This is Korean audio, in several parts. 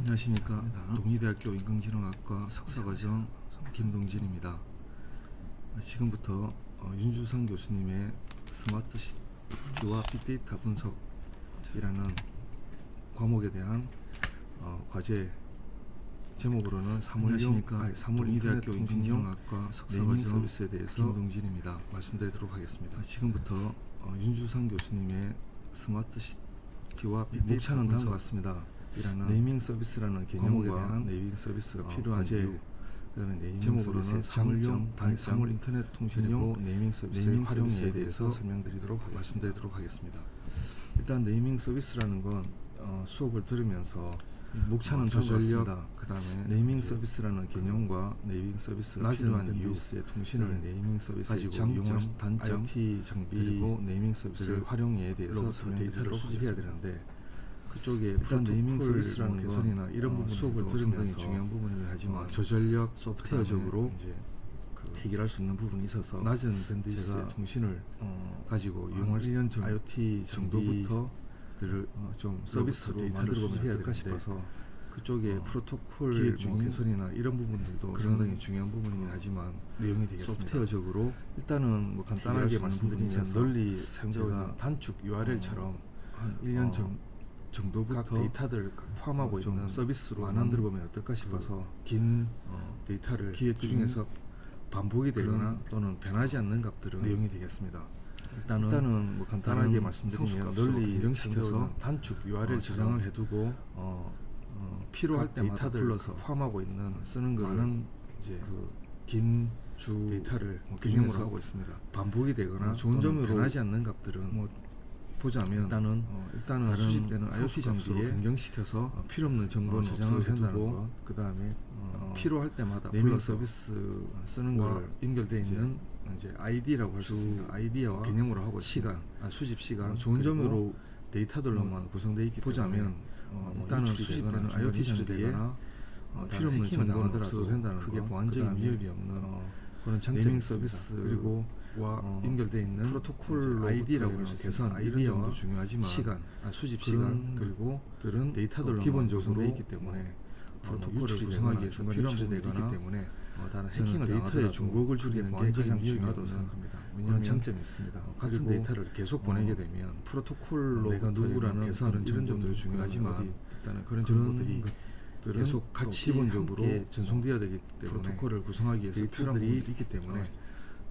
안녕하십니까. 동의대학교 인공지능학과 석사과정 김동진입니다. 지금부터 윤주상 교수님의 스마트 시티와 빅데이터 분석이라는 과목에 대한 과제 제목으로는 동의대학교 인공지능학과 석사과정 서비스에 대해서 김동진입니다. 말씀드리도록 하겠습니다. 지금부터 윤주상 교수님의 스마트 시티와 빅데이터 목차는 다음과 같습니다. 네이밍 서비스라는 개념에 대한 네이밍 서비스가 필요한 이유, 그다음에 네이밍 제목으로는 사물 인터넷 통신용 네이밍 서비스의 활용에 대해서 말씀드리도록 하겠습니다. 일단 네이밍 서비스라는 건 수업을 들으면서 목차는 저전력, 그다음에 네이밍 서비스라는 개념과 네이밍 서비스가 필요한 이유의 통신을 네이밍 서비스 가지고 장점, 단점, IoT 장비 그리고 네이밍 서비스의 활용에 대해서 데이터를 수집해야 되는데. 그쪽에 일단 네이밍 서비스라는 개선이나 이런 부분 수업을 들으면서 중요한 부분이긴 하지만 저전력 소프트웨어적으로 이제 해결할 수 있는 부분이 있어서 낮은 밴드위스의 통신을 가지고 이용할 수 있는 IoT 정도부터를 좀 서비스로 만들어보면 어떨까 싶어서 그쪽에 프로토콜 기획 중인 개선이나 이런 부분들도 상당히 중요한 부분이긴 하지만 내용이 되겠습니다. 소프트웨어적으로 일단은 뭐 간단하게 말씀드리면 널리 사용자가 단축 URL처럼 한 1년 정도부터 각 데이터들 포함하고 있는 서비스로 만들어 보면 어떨까 싶어서 긴 데이터를 기획 중에서 반복이 되거나 또는 변하지 않는 값들은 내용이 되겠습니다. 일단은 뭐 간단하게 말씀드리면 널리 변경시켜서 단축 URL 저장을 해두고 필요할 때마다 불러서 포함하고 있는 쓰는 거는 이제 그 긴 주 데이터를 개념으로 하고 있습니다. 반복이 되거나 좋은 점으로 변하지 않는 값들은 뭐 보자면 일단은 수집되는 IoT 장비에 변경시켜서 필요 없는 정보는 저장을 해두고 그 다음에 필요할 때마다 네이밍 서비스 쓰는 거를 연결되어 있는 이제 ID라고 할 수 있습니다. 아이디어와 개념으로 하고 시간, 수집 시간 좋은 점으로 데이터들로만 구성되어 있기 보자면 일단은 수집되는 IoT 장비에 필요 없는 정보는 없어도 된다는 크게 보안적인 위협이 없는 그런 장점이 서비스 그리고 와 연결되어 있는 프로토콜 아이디라고 해서 개선 아이디어도 중요하지만 시간, 수집 시간 그리고 들은 데이터들로 기본적으로 있기 때문에 프로토콜을 구성하기 위해서 필요한 부분이 있기 때문에 다른 해킹을 데이터의 중복을 줄이는 게 가장 중요하다고 생각합니다. 왜냐하면 장점이 있습니다. 같은 데이터를 계속 보내게 되면 프로토콜로 내가 누구라는 개선은 이런 점들이 중요하지만 일단은 그런 정보들이 계속 같이 기본적으로 전송되어야 되기 때문에 프로토콜을 구성하기 위해서 필요한 부분이 있기 때문에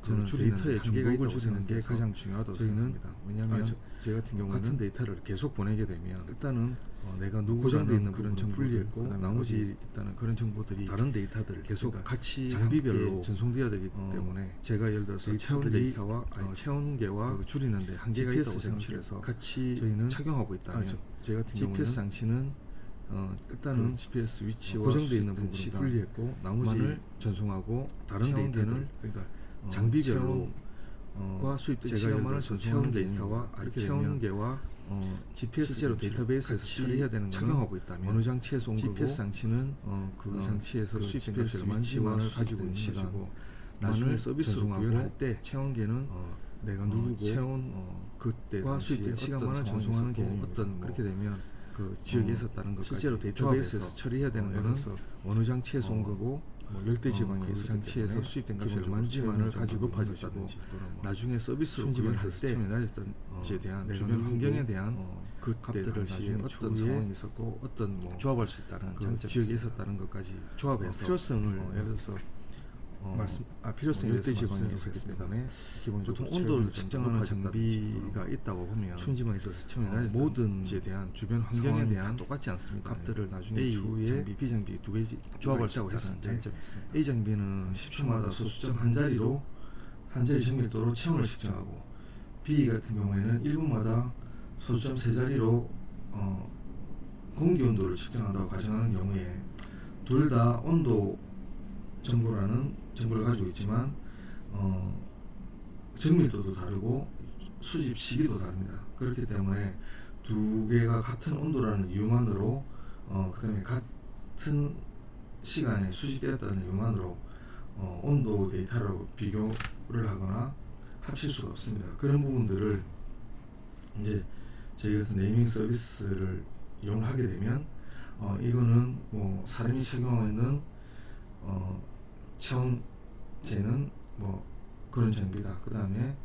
저는 데이터의 중복을 줄이는 게 가장 중요하다고 생각합니다. 왜냐하면 제 같은 경우는 같은 데이터를 계속 보내게 되면 일단은 내가 고정되어 있는 그런 정보들이 있고 나머지 일단은 그런 정보들이 다른 데이터들을 계속 같이 장비별로 전송되어야 되기 때문에 제가 예를 들어서 체온 데이터와 체온계와 줄이는데 한계가 있다고 생각해서 같이 저희는 착용하고 있다면 제 같은 경우는 GPS 장치는 일단은 GPS 위치와 고정되어 있는 부분을 분리했고 나머지를 전송하고 다른 데이터를 그러니까 장비별로 수입된 시간만을 체온 데이터와 체온계와 GPS 실제로 데이터베이스에서 처리해야 되는 착용하고 있다면 어느 장치에서 온 GPS 장치는 그 장치에서 수입된 값을 위치만을 가지고 있는 것이고 나중에 서비스로 구현할 때 체온계는 내가 누구고 체온 그때와 수입된 시간만을 전송하는 개념이 어떤 그렇게 되면 그 지역에 있었다는 것 실제로 데이터베이스에서 처리해야 되는 거는 어느 장치에서 온 거고 열대 지방에 그 장치에서 수입된 값이 얼마인지만을 가지고 높아졌다든지 나중에 서비스로 구현할 때 낮았던지에 대한 주변 환경에 대한 그때 당시에 어떤 상황이 있었고 어떤 뭐 조합할 수 있다는 그 지역에 있었다는 것까지 조합해서 필요성을 예를 들어서 필요성이 열대 지방에 있었기 때문에 기본적으로 보통 온도를 측정하는 장비가 있다고 보면 춘지방에 있어서 체온이 낮은 모든지에 대한 주변 환경에 대한 똑같지 않습니다. 값들을 나중에 A 장비, B 장비 두 개 조합할 수 있다고 했는데 A 장비는 10초마다 소수점 한 자리로 한 자리 정밀도로 체온을 측정하고 B 같은 경우에는 1분마다 소수점 세 자리로 공기 온도를 측정한다고 가정하는 경우에 둘 다 온도 정보라는 정보를 가지고 있지만 정밀도도 다르고 수집 시기도 다릅니다. 그렇기 때문에 두 개가 같은 온도라는 이유만으로 그 다음에 같은 시간에 수집되었다는 이유만으로 온도 데이터로 비교를 하거나 합칠 수가 없습니다. 그런 부분들을 이제 저희 같은 네이밍 서비스를 이용하게 되면 이거는 뭐 사람이 착용하고 있는 체온 재는 뭐 그런 장비다. 그 다음에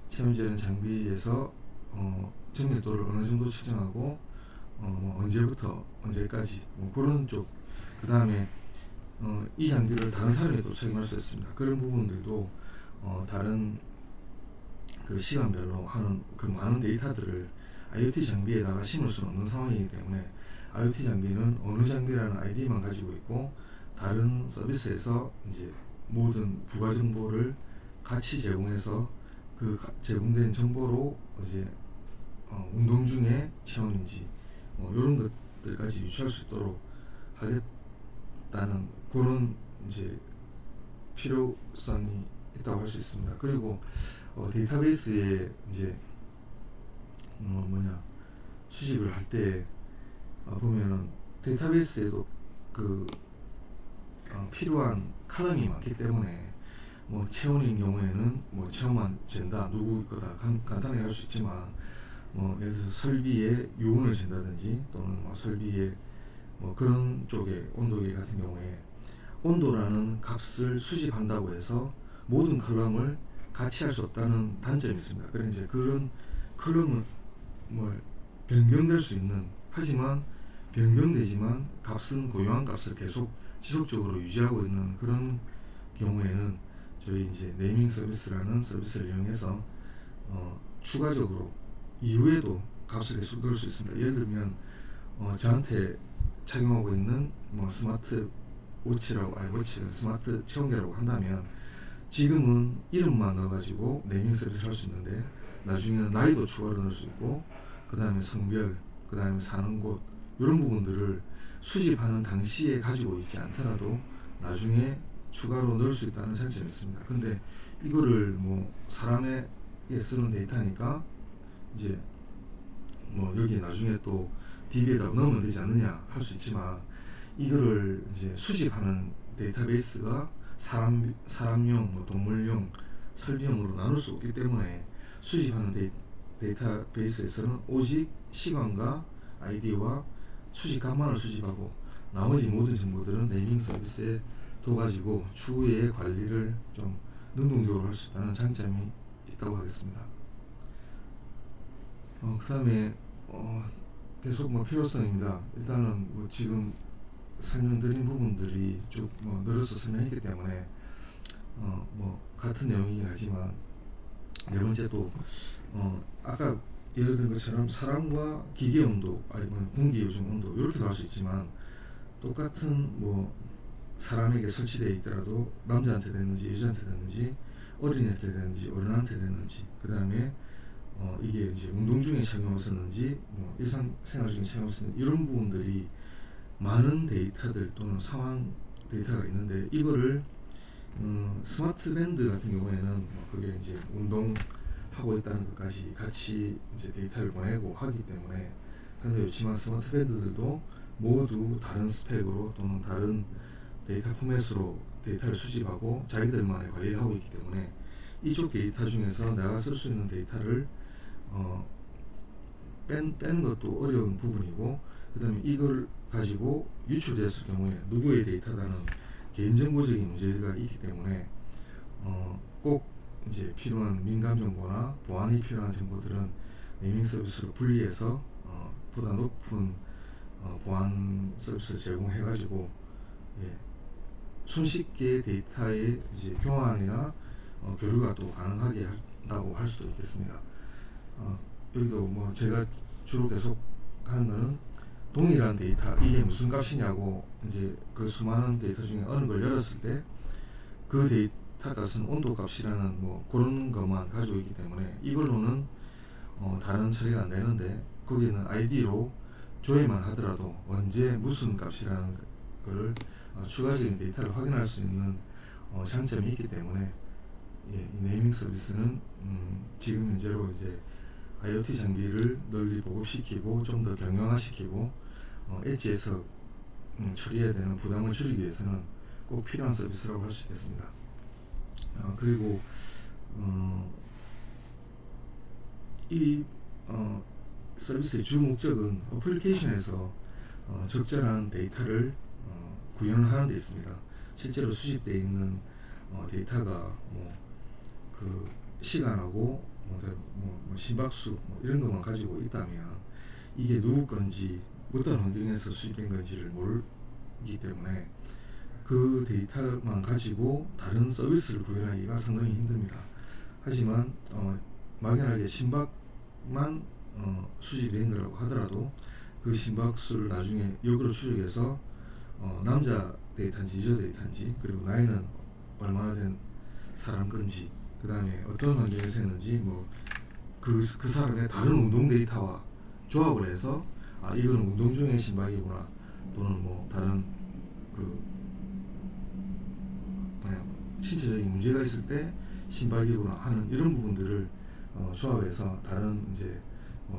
체온 재는 장비에서 정밀도를 어느 정도 측정하고 뭐 언제부터 언제까지 뭐 그런 쪽. 그 다음에 이 장비를 다른 사람이 또 착용할 수 있습니다. 그런 부분들도 다른 그 시간별로 하는 그 많은 데이터들을 IoT 장비에다가 심을 수는 없는 상황이기 때문에 IoT 장비는 어느 장비라는 아이디만 가지고 있고 다른 서비스에서 이제 모든 부가 정보를 같이 제공해서 그 제공된 정보로 이제 운동 중에 체온인지 이런 것들까지 유추할 수 있도록 하겠다는 그런 이제 필요성이 있다고 할 수 있습니다. 그리고 데이터베이스에 이제 수집을 할 때 보면은 데이터베이스에도 그 필요한 칼럼이 많기 때문에 뭐 체온인 경우에는 뭐 체온만 잰다 누구 거다 간단하게 할 수 있지만 뭐 예를 들어서 설비의 유온을 잰다든지 또는 뭐 설비의 뭐 그런 쪽의 온도계 같은 경우에 온도라는 값을 수집한다고 해서 모든 컬럼을 같이 할 수 없다는 단점이 있습니다. 그래서 이제 그런 컬럼을 뭐 변경될 수 있는 하지만 변경되지만 값은 고유한 값을 계속 지속적으로 유지하고 있는 그런 경우에는 저희 이제 네이밍 서비스라는 서비스를 이용해서 추가적으로 이후에도 값을 계속 넣을 수 있습니다. 예를 들면 저한테 착용하고 있는 뭐 스마트 워치라고 스마트 체온계라고 한다면 지금은 이름만 넣어가지고 네이밍 서비스를 할 수 있는데 나중에는 나이도 추가로 넣을 수 있고 그 다음에 성별, 그 다음에 사는 곳 이런 부분들을 수집하는 당시에 가지고 있지 않더라도 나중에 추가로 넣을 수 있다는 장점이 있습니다. 근데 이거를 뭐 사람에게 쓰는 데이터니까 이제 뭐 여기 나중에 또 DB에다 넣으면 되지 않느냐 할 수 있지만 이거를 이제 수집하는 데이터베이스가 사람용, 뭐 동물용, 설비용으로 나눌 수 없기 때문에 수집하는 데이터베이스에서는 오직 시간과 아이디와 수식값만을 수집하고 나머지 모든 정보들은 네이밍 서비스에 둬가지고 추후에 관리를 좀 능동적으로 할 수 있다는 장점이 있다고 하겠습니다. 그 다음에 계속 뭐 필요성입니다. 일단은 뭐 지금 설명드린 부분들이 쭉 늘어서 설명했기 때문에 뭐 같은 내용이긴 하지만 네 번째 또 아까 예를 든 것처럼 사람과 기계 온도 아니면 공기 요즘 온도 이렇게도 할 수 있지만 똑같은 뭐 사람에게 설치되어 있더라도 남자한테 됐는지 여자한테 됐는지 어린애한테 됐는지 어른한테 됐는지 그 다음에 이게 이제 운동 중에 착용하고 썼는지 뭐 일상생활 중에 착용하고 썼는지 이런 부분들이 많은 데이터들 또는 상황 데이터가 있는데 이거를 스마트 밴드 같은 경우에는 뭐 그게 이제 운동하고 있다는 것까지 같이 이제 데이터를 보내고 하기 때문에 상당히 좋지만 스마트 밴드들도 모두 다른 스펙으로 또는 다른 데이터 포맷으로 데이터를 수집하고 자기들만의 관리를 하고 있기 때문에 이쪽 데이터 중에서 내가 쓸 수 있는 데이터를 빼는 것도 어려운 부분이고 그 다음에 이걸 가지고 유출됐을 경우에 누구의 데이터다는 개인정보적인 문제가 있기 때문에 꼭 이제 필요한 민감 정보나 보안이 필요한 정보들은 네이밍 서비스로 분리해서 보다 높은 보안 서비스를 제공해가지고 손쉽게 데이터의 이제 교환이나 교류가 또 가능하게 한다고 할 수도 있겠습니다. 여기도 뭐 제가 주로 계속 하는 거는 동일한 데이터 이게 무슨 값이냐고 이제 그 수많은 데이터 중에 어느 걸 열었을 때 그 데이터 값은 온도 값이라는 뭐 그런 것만 가지고 있기 때문에 이걸로는 다른 처리가 안 되는데 거기는 아이디로 조회만 하더라도 언제 무슨 값이라는 거를 추가적인 데이터를 확인할 수 있는 장점이 있기 때문에 이 네이밍 서비스는 지금 현재로 이제 IoT 장비를 널리 보급시키고 좀 더 경영화시키고 엣지에서 처리해야 되는 부담을 줄이기 위해서는 꼭 필요한 서비스라고 할 수 있겠습니다. 그리고 이 서비스의 주 목적은 어플리케이션에서 적절한 데이터를 구현을 하는 데 있습니다. 실제로 수집되어 있는 데이터가 그 시간하고 심박수 이런 것만 가지고 있다면 이게 누구 건지 어떤 환경에서 수집된 건지를 모르기 때문에 그 데이터만 가지고 다른 서비스를 구현하기가 상당히 힘듭니다. 하지만 막연하게 심박만 수집된 거라고 하더라도 그 심박수를 나중에 역으로 추적해서 남자 데이터인지 여자 데이터인지, 그리고 나이는 얼마나 된 사람 건지, 그 다음에 어떤 환경에서 했는지, 그 사람의 다른 운동 데이터와 조합을 해서 이건 운동 중의 심박이구나, 또는 다른 신체적인 문제가 있을 때 심박이구나 하는 이런 부분들을 조합해서 다른 이제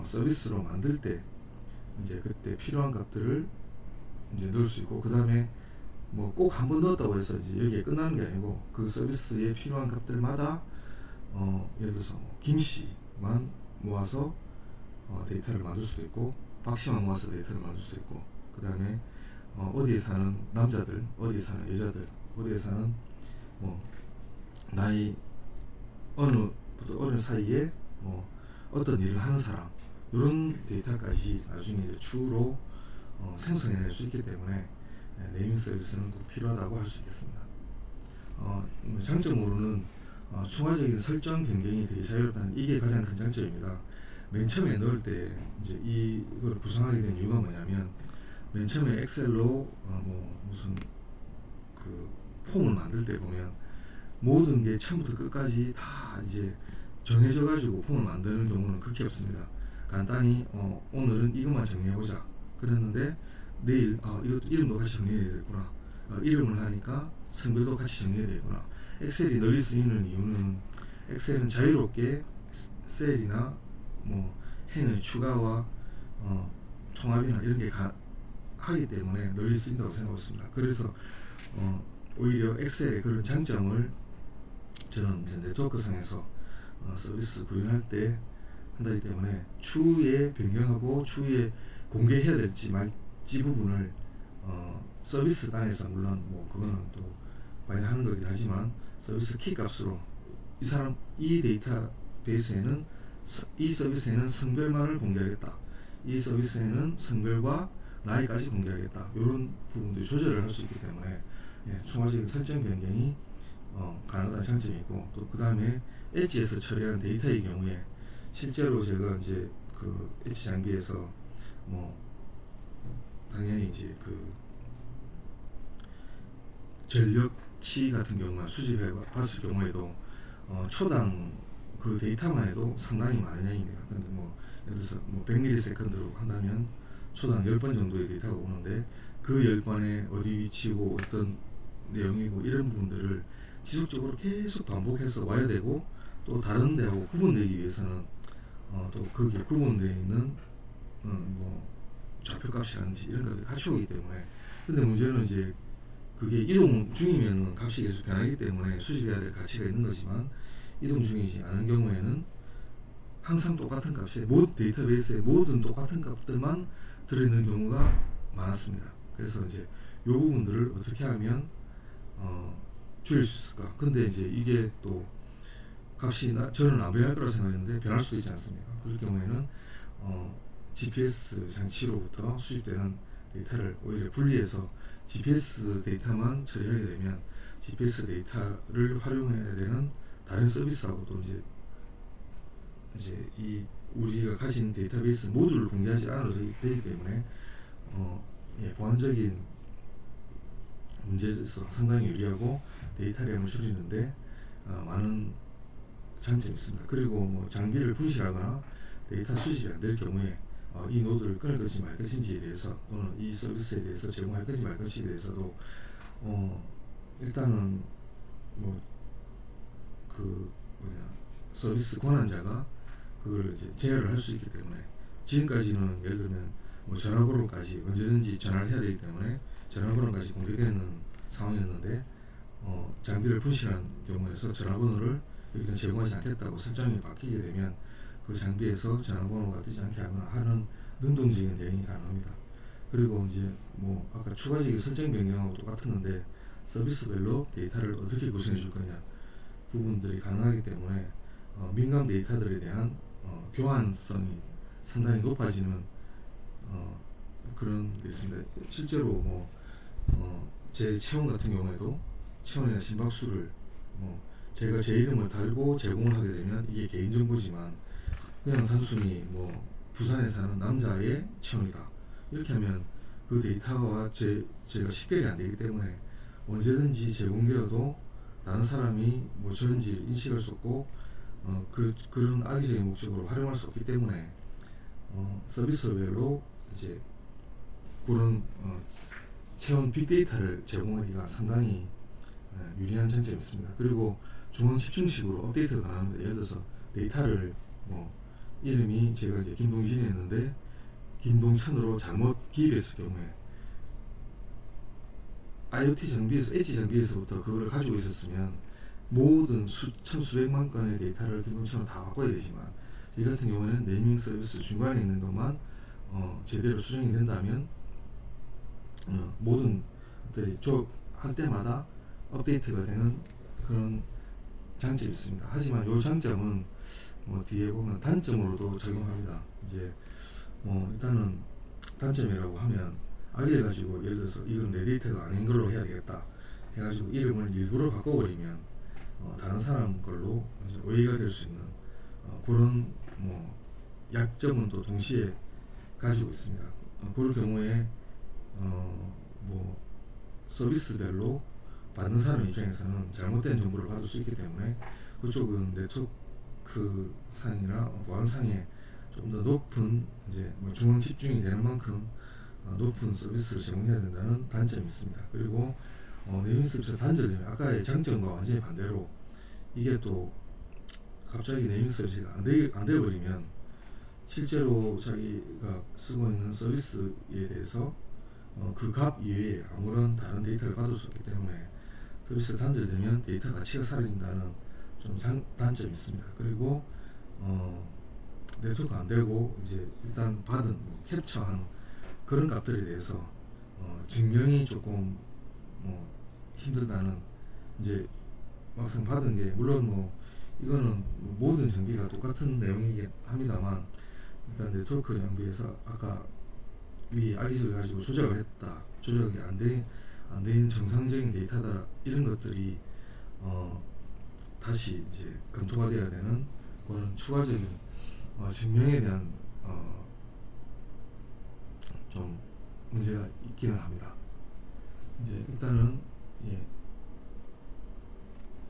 서비스로 만들 때 이제 그때 필요한 값들을 이제 넣을 수 있고, 그 다음에 꼭 한 번 넣었다고 해서 이제 여기에 끝나는 게 아니고 그 서비스에 필요한 값들마다 예를 들어서 김씨만 모아서 데이터를 만들 수도 있고, 박씨만 모아서 데이터를 만들 수도 있고, 그 다음에 어디에 사는 남자들, 어디에 사는 여자들, 어디에 사는 나이 어느부터 어느 사이에 어떤 일을 하는 사람, 이런 데이터까지 나중에 이제 추후로 생성해낼 수 있기 때문에 네이밍 서비스는 꼭 필요하다고 할 수 있겠습니다. 장점으로는 추가적인 설정 변경이 되게 자유롭다는, 이게 가장 큰 장점입니다. 맨 처음에 넣을 때 이제 이걸 구성하게 된 이유가 뭐냐면, 맨 처음에 엑셀로 무슨 그 폼을 만들 때 보면 모든 게 처음부터 끝까지 다 이제 정해져 가지고 폼을 만드는 경우는 극히 없습니다. 간단히 오늘은 이것만 정리해보자 그랬는데, 내일 이것도 이름도 같이 정리해야 되겠구나, 이름을 하니까 성별도 같이 정리해야 되겠구나. 엑셀이 널리 쓰이는 이유는 엑셀은 자유롭게 셀이나 행의 추가와 통합이나 이런 게 하기 때문에 널리 쓰인다고 생각하고 있습니다. 그래서 오히려 엑셀의 그런 장점을 저는 이제 네트워크상에서 서비스 구현할 때 한다기 때문에, 추후에 변경하고 추후에 공개해야 될지 말지 부분을 서비스 단에서 물론 그거는 또 많이 하는 거긴 하지만, 서비스 키 값으로 이 데이터베이스에는 이 서비스에는 성별만을 공개하겠다, 이 서비스에는 성별과 나이까지 공개하겠다, 이런 부분들 조절을 할 수 있기 때문에 추가적인 설정 변경이 가능하다는 장점이 있고, 또 그 다음에 엣지에서 처리하는 데이터의 경우에 실제로 제가 이제 그 엣지 장비에서 당연히 이제 그 전력치 같은 경우만 수집해 봤을 경우에도 초당 그 데이터만 해도 상당히 많은 양입니다. 근데 예를 들어서 100ms로 한다면 초당 10번 정도의 데이터가 오는데, 그 10번에 어디 위치고 어떤 내용이고 이런 부분들을 지속적으로 계속 반복해서 와야 되고, 또 다른 데하고 구분되기 위해서는 또 거기에 구분되어 있는 좌표값이라든지 이런 것들이 같이 오기 때문에, 근데 문제는 이제 그게 이동 중이면 값이 계속 변하기 때문에 수집해야 될 가치가 있는 거지만, 이동 중이지 않은 경우에는 항상 똑같은 값에 모든 데이터베이스에 모든 똑같은 값들만 들어있는 경우가 많았습니다. 그래서 이제 이 부분들을 어떻게 하면 줄일 수 있을까? 근데 이제 이게 또 값이 저는 안 변할 거라고 생각했는데 변할 수도 있지 않습니까? 그럴 경우에는 GPS 장치로부터 수집되는 데이터를 오히려 분리해서 GPS 데이터만 처리하게 되면, GPS 데이터를 활용해야 되는 다른 서비스하고도 이제 이 우리가 가진 데이터베이스 모듈을 공개하지 않아도 되기 때문에 보안적인 문제에서 상당히 유리하고 데이터량을 줄이는데 많은 장점이 있습니다. 그리고 장비를 분실하거나 데이터 수집이 안 될 경우에 이 노드를 끊을 것인지 말 것인지에 대해서, 또는 이 서비스에 대해서 제공할 것인지 말 것인지에 대해서도 일단은 서비스 권한자가 그걸 이제 제어를 할 수 있기 때문에, 지금까지는 예를 들면 전화번호까지 언제든지 전화를 해야 되기 때문에 전화번호까지 공개되는 상황이었는데, 장비를 분실한 경우에서 전화번호를 여기는 제공하지 않겠다고 설정이 바뀌게 되면 그 장비에서 전화번호가 뜨지 않게 하거나 하는 능동적인 대응이 가능합니다. 그리고 이제 뭐 아까 추가적인 설정 변경하고 똑같은 건데 서비스별로 데이터를 어떻게 구성해 줄 거냐 부분들이 가능하기 때문에 민감 데이터들에 대한 교환성이 상당히 높아지는 그런 게 있습니다. 실제로 제 체온 같은 경우에도 체온이나 심박수를 제가 제 이름을 달고 제공을 하게 되면 이게 개인정보지만 그냥 단순히 부산에 사는 남자의 체온이다 이렇게 하면 그 데이터와 제가 식별이 안 되기 때문에 언제든지 제공되어도 다른 사람이 저인지 인식할 수 없고 그런 악의적인 목적으로 활용할 수 없기 때문에 서비스별로 이제 그런 체온 빅데이터를 제공하기가 상당히 유리한 장점이 있습니다. 그리고 중앙 집중식으로 업데이트가 가능합니다. 예를 들어서 데이터를 이름이 제가 이제 김동진이었는데 김동천으로 잘못 기입했을 경우에 IoT 장비에서 엣지 장비에서부터 그걸 가지고 있었으면 모든 천수백만 건의 데이터를 김동천으로 다 바꿔야 되지만 이 같은 경우에는 네이밍 서비스 중간에 있는 것만 제대로 수정이 된다면 모든 것들이 할 때마다 업데이트가 되는 그런 장점이 있습니다. 하지만 이 장점은 뒤에 보면 단점으로도 적용합니다. 이제 일단은 단점이라고 하면 알게 가지고 예를 들어서 이건 내 데이터가 아닌 걸로 해야 되겠다 해가지고 이름을 일부러 바꿔버리면 다른 사람 걸로 오해가 될 수 있는 그런 약점은 또 동시에 가지고 있습니다. 그럴 경우에 서비스별로 받는 사람 입장에서는 잘못된 정보를 받을 수 있기 때문에 그쪽은 네트워크 상이나 보안상에 좀 더 높은 이제 중앙 집중이 되는 만큼 높은 서비스를 제공해야 된다는 단점이 있습니다. 그리고 네이밍 서비스 단점이 아까의 장점과 완전히 반대로 이게 또 갑자기 네이밍 서비스가 안 되어버리면 실제로 자기가 쓰고 있는 서비스에 대해서 그 값 이외에 아무런 다른 데이터를 받을 수 없기 때문에 서비스가 단절되면 데이터 가치가 사라진다는 좀 단점이 있습니다. 그리고 네트워크 안 되고 이제 일단 받은 캡처한 그런 값들에 대해서 증명이 조금 힘들다는 이제 막상 받은 게 물론 이거는 모든 장비가 똑같은 내용이긴 합니다만 일단 네트워크 장비에서 아까 위 알리를 가지고 조작을 했다, 조작이 안 된 정상적인 데이터다 이런 것들이 다시 이제 검토가 돼야 되는 그런 추가적인 증명에 대한 좀 문제가 있기는 합니다. 이제 일단은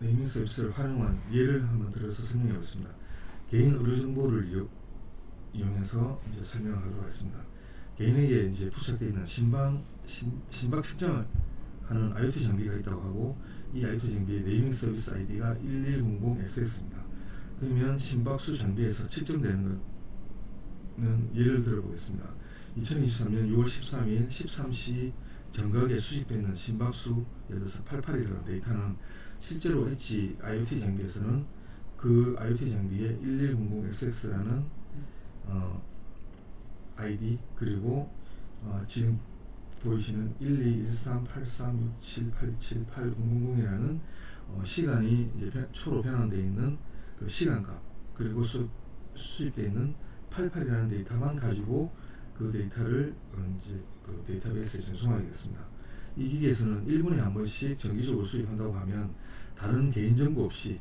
네이밍 서비스를 활용한 예를 한번 들어서 설명해 보겠습니다. 개인 의료 정보를 이용해서 이제 설명하도록 하겠습니다. 개인에게 이제 부착되어 있는 심박 측정을 하는 IoT 장비가 있다고 하고 이 IoT 장비의 네이밍 서비스 아이디가 1100XX입니다. 그러면 심박수 장비에서 측정되는 것은 예를 들어보겠습니다. 2023년 6월 13일 13시 정각에 수집되어 있는 심박수 예를 들어서 88이라는 데이터는 실제로 엣지 IoT 장비에서는 그 IoT 장비의 1100XX라는 아이디 그리고 지금 보이시는 12138367878000이라는 시간이 이제 초로 변환되어 있는 그 시간값 그리고 수집되어 있는 88이라는 데이터만 가지고 그 데이터를 이제 그 데이터베이스에 전송하게 됐습니다. 이 기기에서는 1분에 한 번씩 정기적으로 수집한다고 하면 다른 개인정보 없이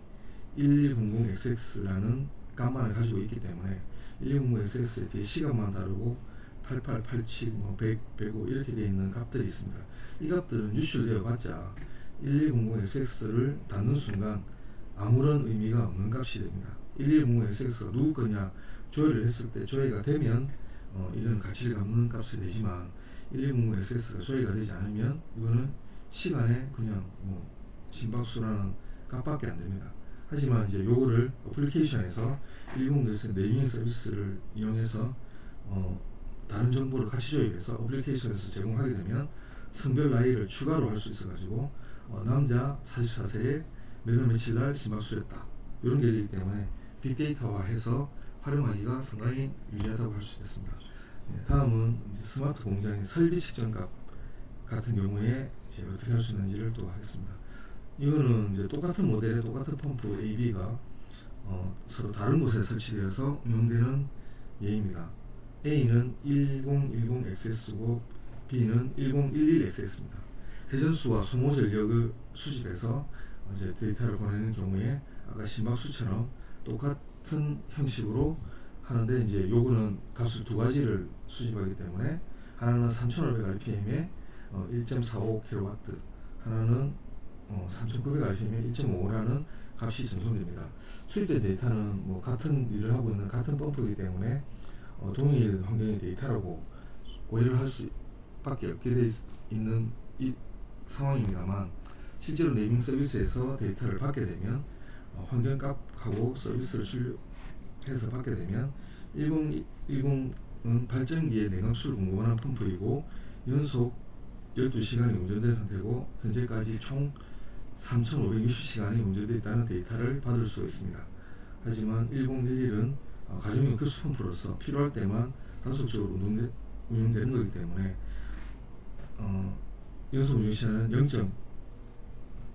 1100XX라는 값만을 가지고 있기 때문에 1100XX에 대해 시간만 다르고 88, 87, 100, 105 이렇게 되어 있는 값들이 있습니다. 이 값들은 유출되어 봤자 1100XX를 닫는 순간 아무런 의미가 없는 값이 됩니다. 1100XX가 누구 거냐 조회를 했을 때 조회가 되면 이런 가치를 갚는 값이 되지만 1100XX가 조회가 되지 않으면 이거는 시간에 그냥 심박수라는 값밖에 안 됩니다. 하지만 이제 요거를 어플리케이션에서 120XX 네이밍 서비스를 이용해서 다른 정보를 같이 조입해서 어플리케이션에서 제공하게 되면 성별 나이를 추가로 할 수 있어가지고 남자 44세에 몇 월 며칠 날 심박수였다 이런 게 되기 때문에 빅데이터화해서 활용하기가 상당히 유리하다고 할 수 있겠습니다. 다음은 이제 스마트 공장의 설비 측정값 같은 경우에 이제 어떻게 할 수 있는지를 또 하겠습니다. 이거는 이제 똑같은 모델의 똑같은 펌프 AB가 서로 다른 곳에 설치되어서 운영되는 예입니다. A는 1010XS고 B는 1011XS입니다. 회전수와 소모 전력을 수집해서 이제 데이터를 보내는 경우에 아까 심박수처럼 똑같은 형식으로 하는데, 이제 요거는 값을 두 가지를 수집하기 때문에 하나는 3500rpm에 1.45kW, 하나는 3900rpm에 1.5라는 값이 전송됩니다. 수입된 데이터는 뭐 같은 일을 하고 있는 같은 펌프이기 때문에 동일 환경의 데이터라고 오해를 할 수밖에 없게 돼 있는 이 상황입니다만, 실제로 네이밍 서비스에서 데이터를 받게 되면 환경값하고 서비스를 출력해서 받게 되면 1010은 발전기에 냉각수를 공급하는 펌프이고 연속 12시간이 운전된 상태고 현재까지 총 3,560시간이 운전되어 있다는 데이터를 받을 수 있습니다. 하지만 1011은 가정용 급수 펌프로서 필요할 때만 단속적으로 운영되는 것이기 때문에 연속 운전시간은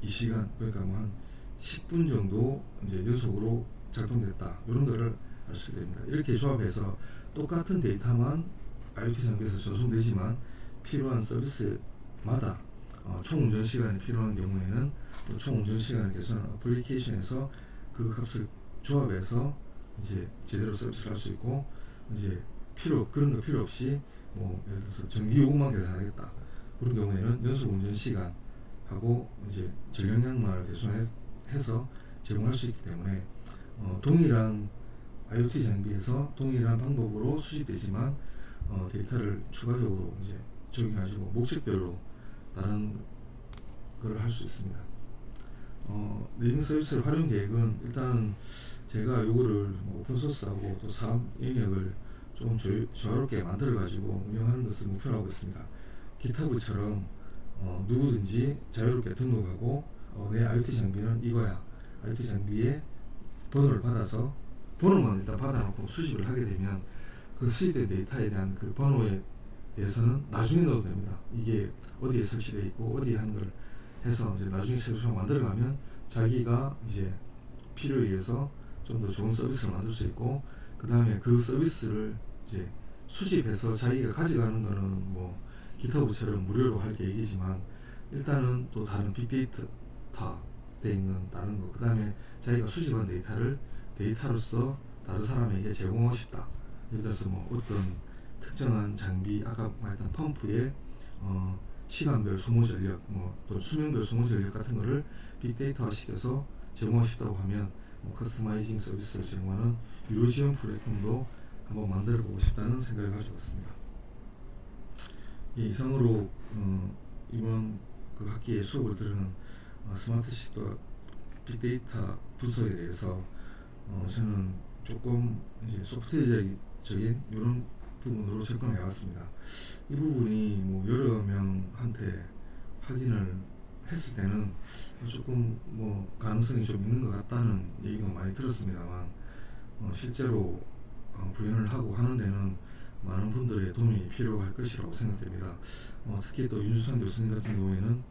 0.2시간, 그러니까 뭐 한 10분 정도 이제 연속으로 작동됐다, 이런 거를 알 수 있게 됩니다. 이렇게 조합해서 똑같은 데이터만 IoT 장비에서 전송되지만 필요한 서비스마다 총 운전 시간이 필요한 경우에는 또 총 운전 시간을 계산하는 어플리케이션에서 그 값을 조합해서 이제 제대로 서비스를 할 수 있고, 이제 그런 거 필요 없이 뭐 예를 들어서 전기 요금만 계산하겠다, 그런 경우에는 연속 운전 시간하고 이제 전력량만을 계산해서 제공할 수 있기 때문에 동일한 IoT 장비에서 동일한 방법으로 수집되지만 데이터를 추가적으로 이제 적용해가지고 목적별로 다른 걸 할 수 있습니다. 네이밍 서비스를 활용 계획은 일단 제가 요거를 오픈소스하고 또 사업 영역을 좀 조화롭게 만들어가지고 운영하는 것을 목표로 하고 있습니다. 기타브처럼 누구든지 자유롭게 등록하고 내 IoT 장비는 이거야, IoT 장비에 번호를 받아서 번호만 일단 받아놓고 수집을 하게 되면 그 수집된 데이터에 대한 그 번호에 대해서는 나중에 넣어도 됩니다. 이게 어디에 설치되어 있고 어디에 하는 걸 해서 이제 나중에 최소한 만들어가면 자기가 이제 필요에 의해서 좀 더 좋은 서비스를 만들 수 있고, 그 다음에 그 서비스를 이제 수집해서 자기가 가져가는 거는 뭐 기타브처럼 무료로 할 계획이지만, 일단은 또 다른 빅데이터 돼 있는 다른 거, 그 다음에 자기가 수집한 데이터를 데이터로서 다른 사람에게 제공하고 싶다. 예를 들어서 뭐 어떤 특정한 장비, 아까 말했던 펌프의 시간별 소모 전력, 또 수명별 소모 전력 같은 거를 빅데이터화 시켜서 제공하고 싶다고 하면 커스터마이징 서비스를 제공하는 유료 지원 플랫폼도 한번 만들어 보고 싶다는 생각을 가지고 있습니다. 이상으로 이번 그 학기에 수업을 들은 스마트시프트와 빅데이터 분석에 대해서 저는 조금 이제 소프트웨어적인 이런 부분으로 접근해 왔습니다. 이 부분이 뭐 여러 명한테 확인을 했을 때는 조금 뭐 가능성이 좀 있는 것 같다는 얘기도 많이 들었습니다만, 실제로 구현을 하고 하는 데는 많은 분들의 도움이 필요할 것이라고 생각됩니다. 특히 또 윤주상 교수님 같은 경우에는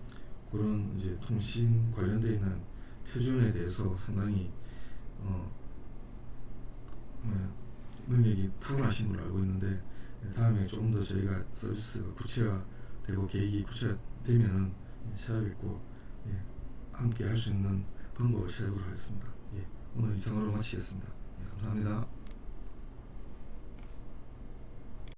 그런 이제 통신 관련되어 있는 표준에 대해서 상당히 능력이 탁월하신 걸로 알고 있는데, 다음에 조금 더 저희가 서비스가 구체화되고 계획이 구체화되면은 찾아뵙고 함께 할 수 있는 방법을 찾아보도록 하겠습니다. 오늘 이상으로 마치겠습니다. 감사합니다.